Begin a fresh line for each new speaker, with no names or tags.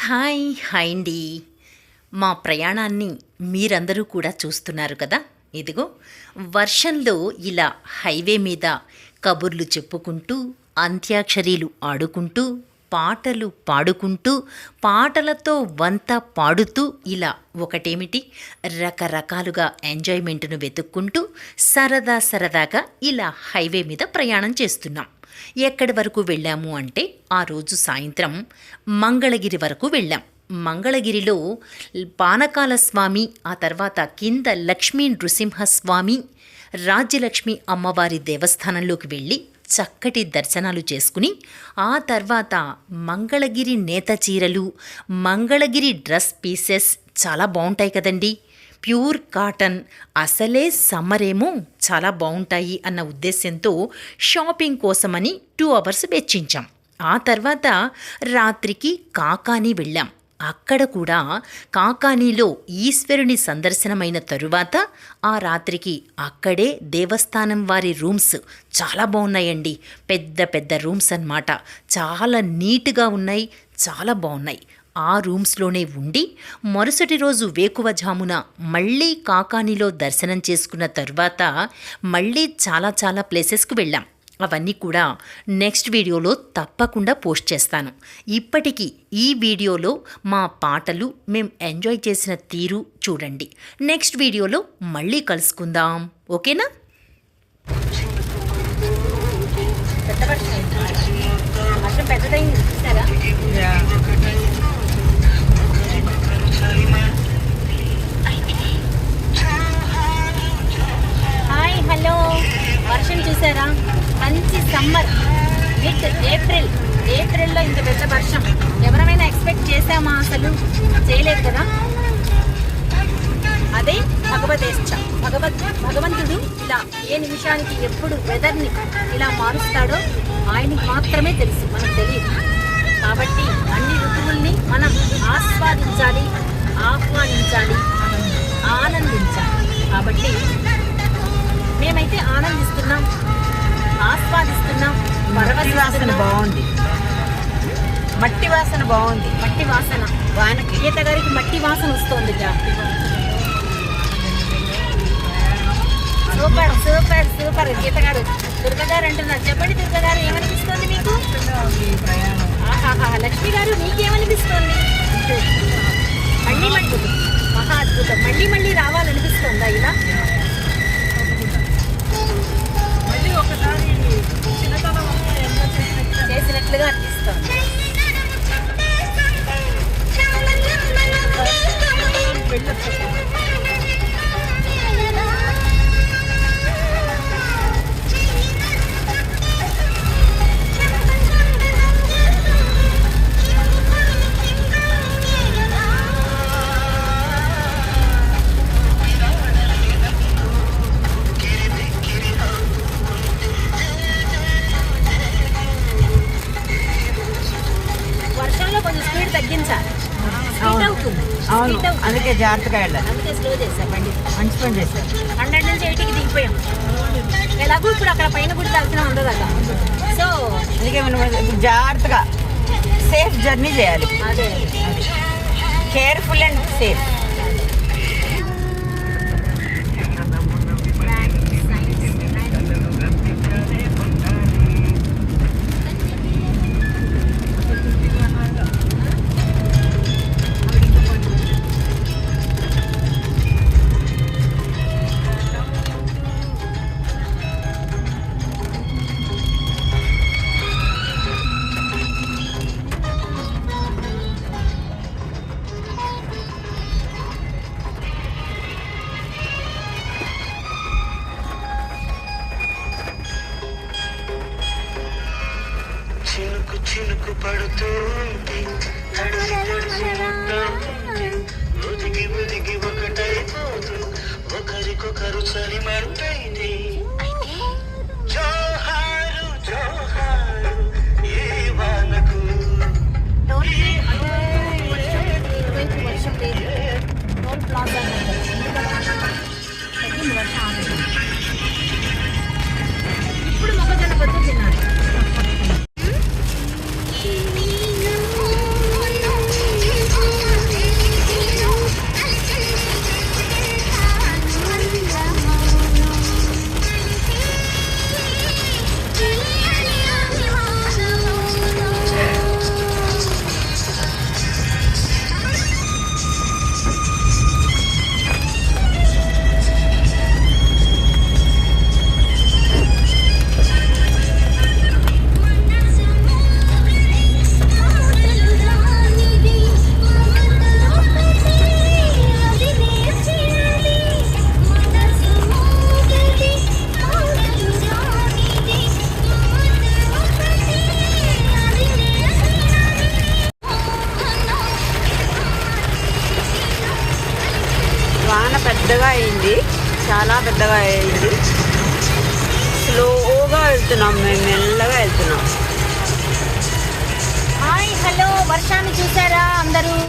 Hi hi అండి. మా ప్రయాణాన్ని మీరందరూ కూడా చూస్తున్నారు కదా. ఇదిగో వర్షంలో ఇలా హైవే మీద కబుర్లు చెప్పుకుంటూ, అంత్యాక్షరీలు ఆడుకుంటూ, పాటలు పాడుకుంటూ, పాటలతో వంత పాడుతూ, ఇలా ఒకటేమిటి రకరకాలుగా ఎంజాయ్మెంట్ను వెతుక్కుంటూ సరదాగా ఇలా హైవే మీద ప్రయాణం చేస్తున్నాం. ఎక్కడి వరకు వెళ్ళాము అంటే ఆ రోజు సాయంత్రం మంగళగిరి వరకు వెళ్ళాం. మంగళగిరిలో పానకాల స్వామి, ఆ తర్వాత కింద లక్ష్మీ నృసింహస్వామి, రాజ్యలక్ష్మి అమ్మవారి దేవస్థానంలోకి వెళ్ళి చక్కటి దర్శనాలు చేసుకుని, ఆ తర్వాత మంగళగిరి నేత చీరలు, మంగళగిరి డ్రెస్ పీసెస్ చాలా బాగుంటాయి కదండి. ప్యూర్ కాటన్, అసలే సమ్మరేమో చాలా బాగుంటాయి అన్న ఉద్దేశంతో షాపింగ్ కోసమని 2 hours వెచ్చించాం. ఆ తర్వాత రాత్రికి కాకానీ వెళ్ళాం. అక్కడ కూడా కాకానీలో ఈశ్వరుని సందర్శనమైన తరువాత ఆ రాత్రికి అక్కడే దేవస్థానం వారి రూమ్స్ చాలా బాగున్నాయండి. పెద్ద పెద్ద రూమ్స్ అన్నమాట. చాలా నీట్గా ఉన్నాయి, చాలా బాగున్నాయి. ఆ రూమ్స్లోనే ఉండి మరుసటి రోజు వేకువజామున మళ్ళీ కాకానీలో దర్శనం చేసుకున్న తర్వాత మళ్ళీ చాలా ప్లేసెస్కి వెళ్ళాం. అవన్నీ కూడా నెక్స్ట్ వీడియోలో తప్పకుండా పోస్ట్ చేస్తాను. ఇప్పటికీ ఈ వీడియోలో మా పాటలు మేము ఎంజాయ్ చేసిన తీరు చూడండి. నెక్స్ట్ వీడియోలో మళ్ళీ కలుసుకుందాం, ఓకేనా? పెద్దదైంది. Hi hello. వర్షం చూసారా? మంచి సమ్మర్, మిడ్ ఏప్రిల్లో ఇంత పెద్ద వర్షం ఎవరైనా ఎక్స్పెక్ట్ చేసామా? అసలు చేయలేదు కదా. అదే భగవంతుడు ఇలా ఏ నిమిషానికి ఎప్పుడు వెదర్ని ఇలా మారుస్తాడో ఆయనకి మాత్రమే తెలుసు, మనకు తెలియదు. కాబట్టి అన్ని ఋతువుల్ని మనం ఆస్వాదించాలి, ఆహ్వానించాలి, ఆనందించాలి. కాబట్టి మేమైతే ఆనందిస్తున్నాం, ఆస్వాదిస్తున్నాం.
మట్టి వాసన బాగుంది. మట్టి వాసన
వానకి గీత గారికి మట్టి వాసన వస్తుంది. సూపర్ గీత గారు. దుర్గగారు అంటున్నారు. చెప్పండి దుర్గగారు, ఏమనిపిస్తుంది మీకు? లక్ష్మి గారు మీకేమనిపిస్తుంది? మళ్ళీ మహా అద్భుతం. మళ్ళీ రావాలనిపిస్తుందా ఇలా? చేసినట్లుగా అనిపిస్తుంది.
అవును, అందుకే జాగ్రత్తగా వెళ్ళాలి.
అందుకే స్లో చేశారు బండి.
మంచి పని చేశారు.
100 నుంచి 80కి దిగిపోయాం. ఎలాగో ఇప్పుడు అక్కడ పైన గుడి దర్శనం ఉండదు కదా. సో
అందుకే మనం జాగ్రత్తగా సేఫ్ జర్నీ చేయాలి.
అదే
కేర్ఫుల్ అండ్ సేఫ్.
చినుకు పడుతుంది, ఒదిగి ఒకటైపోతూ ఒకరికొకరు చలిమంటైంది. జోహారు ఈ వానకు.
ఇప్పుడు మొక్కజొన్న పొత్తు తిన్నాను.
అయింది, చాలా పెద్దగా అయింది. స్లోగా వెళ్తున్నాం, మేము మెల్లగా వెళ్తున్నాం.
హాయ్ హలో వర్షాన్ని చూసారా?